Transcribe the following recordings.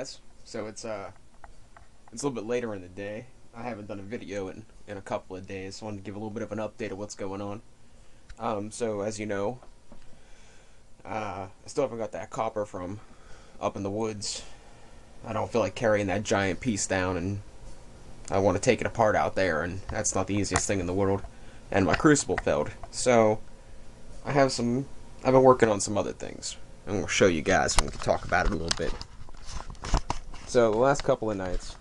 guys. So it's a little bit later in the day. I haven't done a video in a couple of days, so I wanted to give a little bit of an update of what's going on. So as you know, I still haven't got that copper from up in the woods. I don't feel like carrying that giant piece down, and I want to take it apart out there, and that's not the easiest thing in the world. And my crucible failed, so I've been working on some other things. I'm going to show you guys, and we can talk about it a little bit. So the last couple of nights,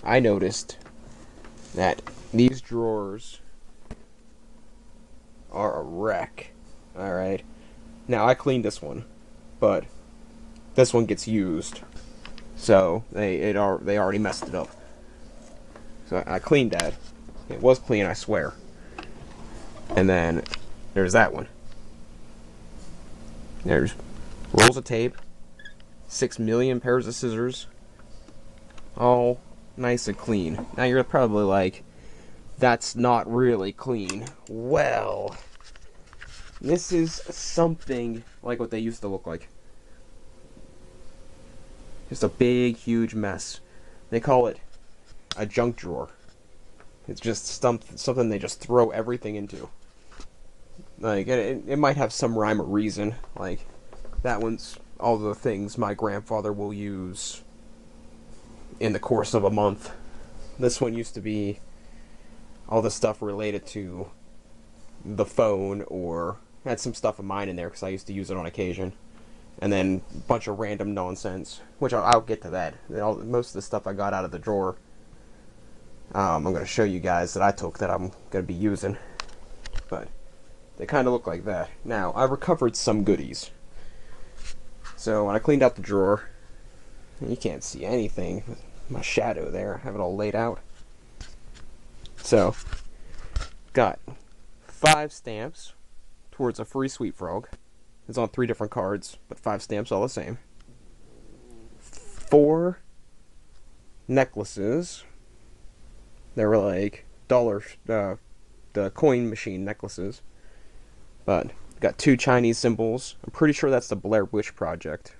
I noticed that these drawers are a wreck. Alright. Now, I cleaned this one, but this one gets used. So, they already messed it up. So, I cleaned that. It was clean, I swear. And then, there's that one. There's rolls of tape, 6 million pairs of scissors, all nice and clean. Now, you're probably like, that's not really clean. Well, this is something like what they used to look like. Just a big, huge mess. They call it a junk drawer. It's just something they just throw everything into. Like, it might have some rhyme or reason. Like, that one's all the things my grandfather will use in the course of a month. This one used to be all the stuff related to the phone, or had some stuff of mine in there because I used to use it on occasion. And then a bunch of random nonsense, which I'll get to that. Most of the stuff I got out of the drawer, I'm going to show you guys that I took that I'm going to be using. But they kind of look like that. Now, I recovered some goodies. So when I cleaned out the drawer, you can't see anything. My shadow there, I have it all laid out. So, got 5 stamps towards a free Sweet Frog. It's on 3 different cards, but 5 stamps all the same. 4 necklaces. They were like the coin machine necklaces. But got 2 Chinese symbols. I'm pretty sure that's the Blair Witch Project.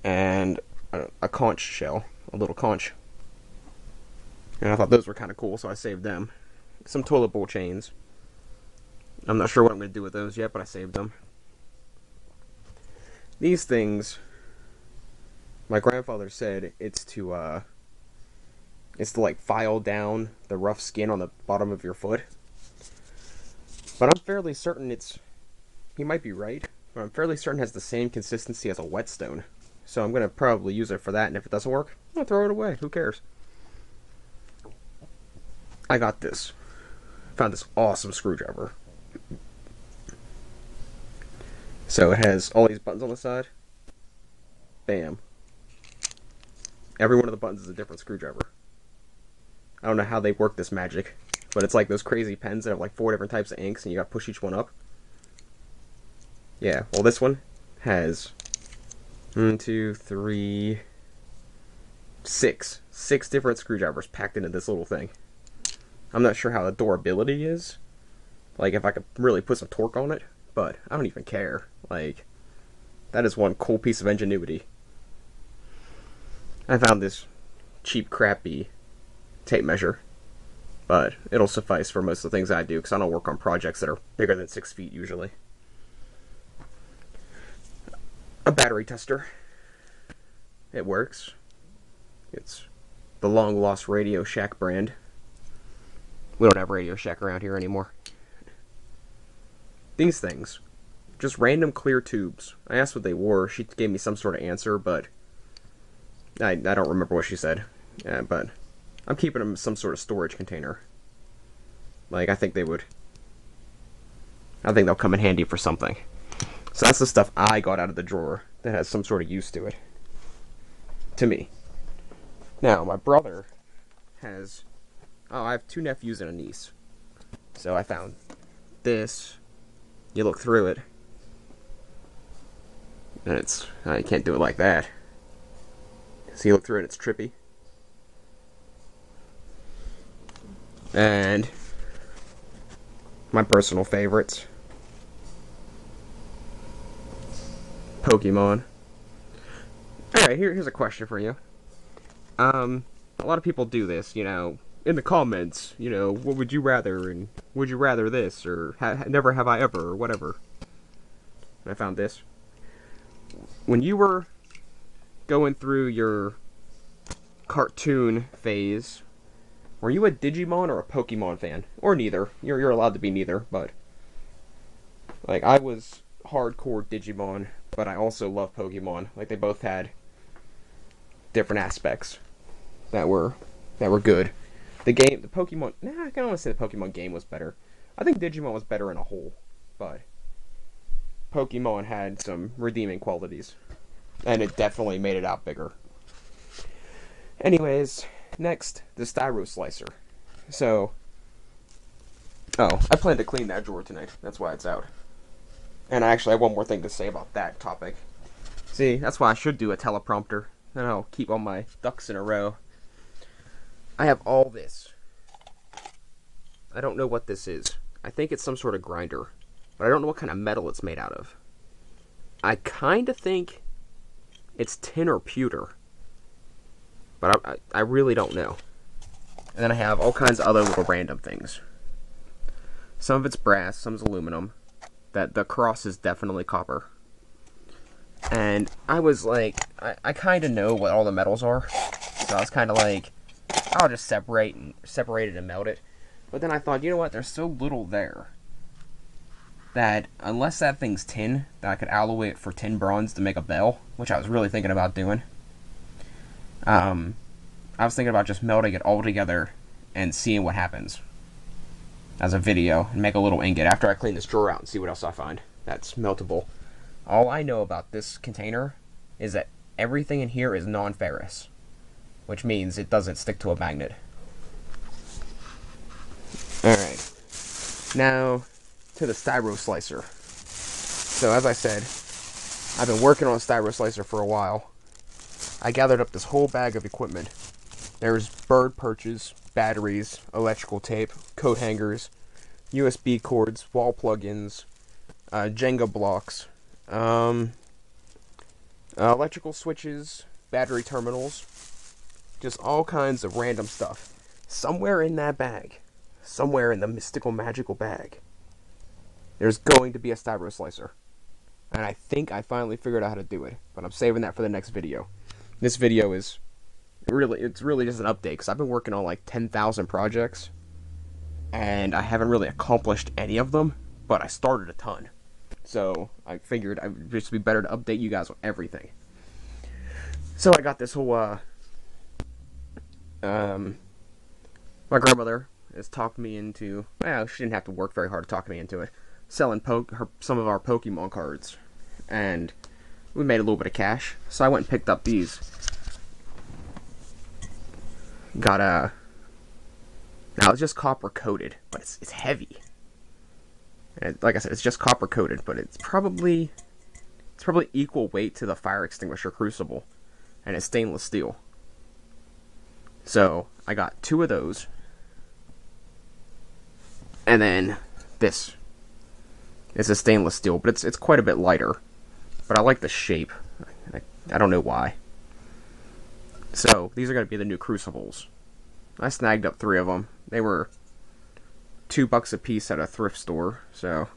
And a conch shell, a little conch. And I thought those were kind of cool, so I saved them. Some toilet bowl chains. I'm not sure what I'm going to do with those yet, but I saved them. These things, my grandfather said it's to like file down the rough skin on the bottom of your foot. But I'm fairly certain he might be right, but I'm fairly certain it has the same consistency as a whetstone. So I'm going to probably use it for that, and if it doesn't work, I'll throw it away. Who cares? I got this. Found this awesome screwdriver. So it has all these buttons on the side. Bam. Every one of the buttons is a different screwdriver. I don't know how they work this magic, but it's like those crazy pens that have like 4 different types of inks, and you gotta push each one up. Yeah, well, this one has 1, 2, 3, 6 different screwdrivers packed into this little thing. I'm not sure how the durability is, like if I could really put some torque on it, but I don't even care. Like, that is one cool piece of ingenuity. I found this cheap, crappy tape measure, but it'll suffice for most of the things I do, because I don't work on projects that are bigger than 6 feet usually. A battery tester. It works. It's the long-lost Radio Shack brand. We don't have Radio Shack around here anymore. These things. Just random clear tubes. I asked what they were. She gave me some sort of answer, but I don't remember what she said. But I'm keeping them in some sort of storage container. Like, I think they'll come in handy for something. So that's the stuff I got out of the drawer that has some sort of use to it. To me. Now, my brother has... I have 2 nephews and a niece. So I found this. You look through it, and I can't do it like that. So you look through it, it's trippy. And my personal favorites. Pokemon. Okay, here's a question for you. A lot of people do this, in the comments, what would you rather, and would you rather this, or never have I ever, or whatever. And I found this. When you were going through your cartoon phase, were you a Digimon or a Pokemon fan? Or neither. You're allowed to be neither, but like I was hardcore Digimon, but I also love Pokemon. Like they both had different aspects that were good. The Pokemon, I can only say the Pokemon game was better. I think Digimon was better in a whole, but Pokemon had some redeeming qualities, and it definitely made it out bigger. Anyways, next, the Styro Slicer. So, I plan to clean that drawer tonight. That's why it's out. And I actually have one more thing to say about that topic. See, that's why I should do a teleprompter. Then I'll keep all my ducks in a row. I have all this. I don't know what this is. I think it's some sort of grinder. But I don't know what kind of metal it's made out of. I kind of think it's tin or pewter. But I really don't know. And then I have all kinds of other little random things. Some of it's brass, some is aluminum. The cross is definitely copper. And I was like, I kind of know what all the metals are. So I was kind of like, I'll just separate it and melt it. But then I thought, you know what, there's so little there that unless that thing's tin, that I could alloy it for tin bronze to make a bell, which I was really thinking about doing. I was thinking about just melting it all together and seeing what happens as a video and make a little ingot after I clean this drawer out and see what else I find that's meltable. All I know about this container is that everything in here is non-ferrous, which means it doesn't stick to a magnet. Alright, now to the Styro Slicer. So as I said, I've been working on a Styro Slicer for a while. I gathered up this whole bag of equipment. There's bird perches, batteries, electrical tape, coat hangers, USB cords, wall plug-ins, Jenga blocks, electrical switches, battery terminals, just all kinds of random stuff. Somewhere in that bag, somewhere in the mystical, magical bag, there's going to be a Styro Slicer. And I think I finally figured out how to do it, but I'm saving that for the next video. This video is it's really just an update, because I've been working on like 10,000 projects, and I haven't really accomplished any of them, but I started a ton. So I figured it would just be better to update you guys on everything. So I got this whole, my grandmother has talked me into, well, she didn't have to work very hard to talk me into it, selling some of our Pokemon cards, and we made a little bit of cash, so I went and picked up these. Got now it's just copper coated, but it's heavy. And like I said, it's just copper coated, but it's probably equal weight to the fire extinguisher Crucible, and it's stainless steel. So I got 2 of those, and then this. It's a stainless steel, but it's quite a bit lighter. But I like the shape. I don't know why. So these are going to be the new Crucibles. I snagged up 3 of them. They were $2 a piece at a thrift store. So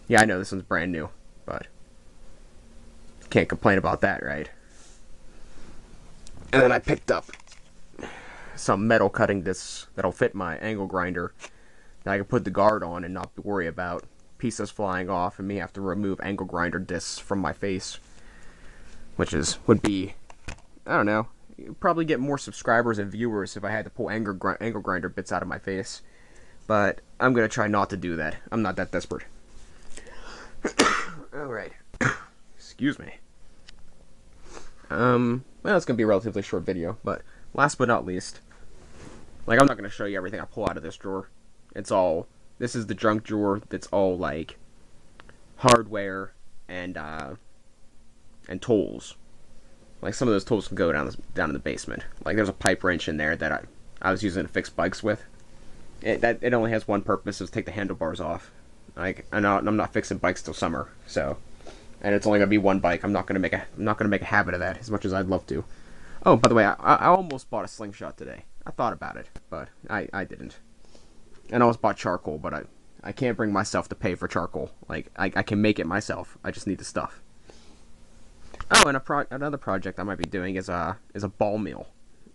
yeah, I know this one's brand new, but can't complain about that, right? And then I picked up some metal cutting discs that'll fit my angle grinder that I can put the guard on and not worry about pieces flying off and me have to remove angle grinder discs from my face, which would be, I don't know, you'd probably get more subscribers and viewers if I had to pull angle grinder bits out of my face, but I'm gonna try not to do that. I'm not that desperate. Alright. Excuse me. Well, it's gonna be a relatively short video, but last but not least, like, I'm not gonna show you everything I pull out of this drawer. This is the junk drawer that's all, like, hardware and tools. Like, some of those tools can go down in the basement. Like, there's a pipe wrench in there that I was using to fix bikes with. It only has one purpose, is to take the handlebars off. Like, I'm not fixing bikes till summer, so and it's only gonna be one bike. I'm not gonna make a habit of that as much as I'd love to. Oh, by the way, I almost bought a slingshot today. I thought about it, but I didn't. And I almost bought charcoal, but I can't bring myself to pay for charcoal. Like, I can make it myself. I just need the stuff. Oh, and another project I might be doing is a ball meal.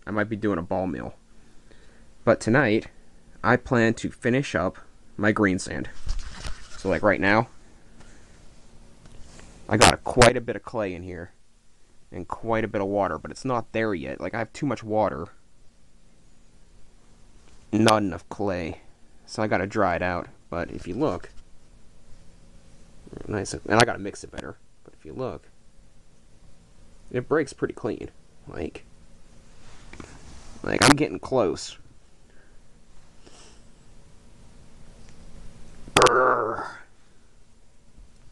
I might be doing a ball meal. But tonight, I plan to finish up my green sand. So, like, right now, I got quite a bit of clay in here. And quite a bit of water, but it's not there yet. Like, I have too much water. Not enough clay. So I gotta dry it out. But if you look, nice, and I gotta mix it better. But if you look, it breaks pretty clean. Like I'm getting close. Brrr.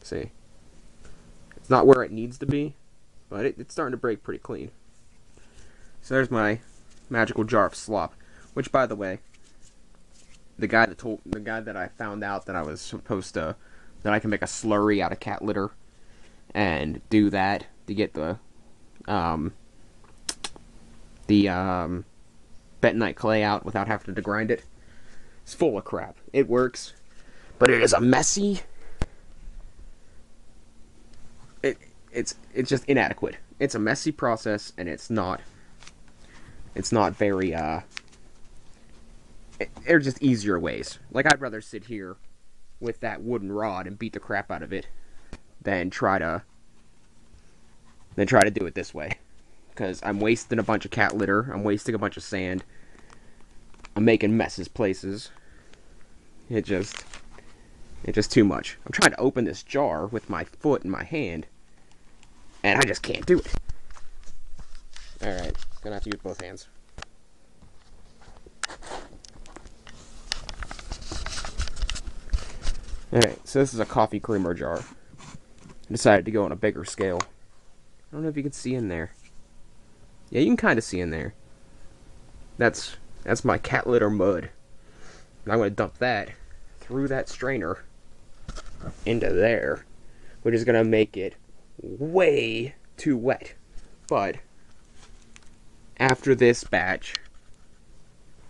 See, it's not where it needs to be, but it's starting to break pretty clean. So there's my magical jar of slop. Which, by the way, the guy that I found out that I was supposed to, that I can make a slurry out of cat litter and do that to get the bentonite clay out without having to grind it. It's full of crap. It works, but it is a messy. It's just inadequate. It's a messy process, and it's not very They're just easier ways. Like, I'd rather sit here with that wooden rod and beat the crap out of it than try to do it this way. Because I'm wasting a bunch of cat litter. I'm wasting a bunch of sand. I'm making messes places. It's just too much. I'm trying to open this jar with my foot in my hand, and I just can't do it. Alright, gonna have to use both hands. Alright, so this is a coffee creamer jar. I decided to go on a bigger scale. I don't know if you can see in there. Yeah, you can kind of see in there. That's my cat litter mud. And I'm going to dump that through that strainer into there, which is going to make it way too wet. But after this batch,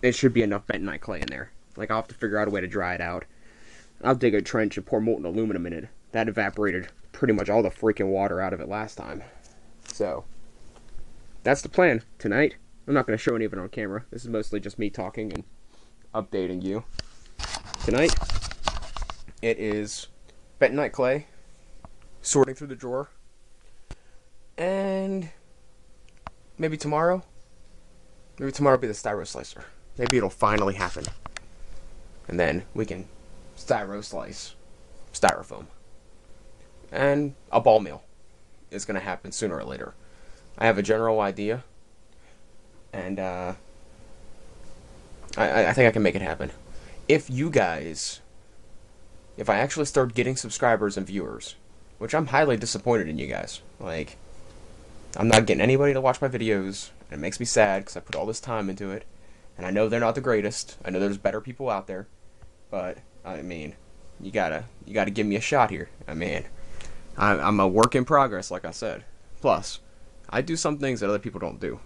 it should be enough bentonite clay in there. Like, I'll have to figure out a way to dry it out. I'll dig a trench and pour molten aluminum in it. That evaporated pretty much all the freaking water out of it last time. So, that's the plan tonight. I'm not going to show any of it on camera. This is mostly just me talking and updating you. Tonight, it is bentonite clay, sorting through the drawer, and maybe tomorrow will be the styro slicer. Maybe it'll finally happen. And then we can styro slice styrofoam. And a ball meal is going to happen sooner or later. I have a general idea, and I think I can make it happen. If I actually start getting subscribers and viewers, which I'm highly disappointed in you guys. Like, I'm not getting anybody to watch my videos, and it makes me sad because I put all this time into it, and I know they're not the greatest. I know there's better people out there, but I mean, you gotta give me a shot here. I mean, I'm a work in progress, like I said. Plus, I do some things that other people don't do.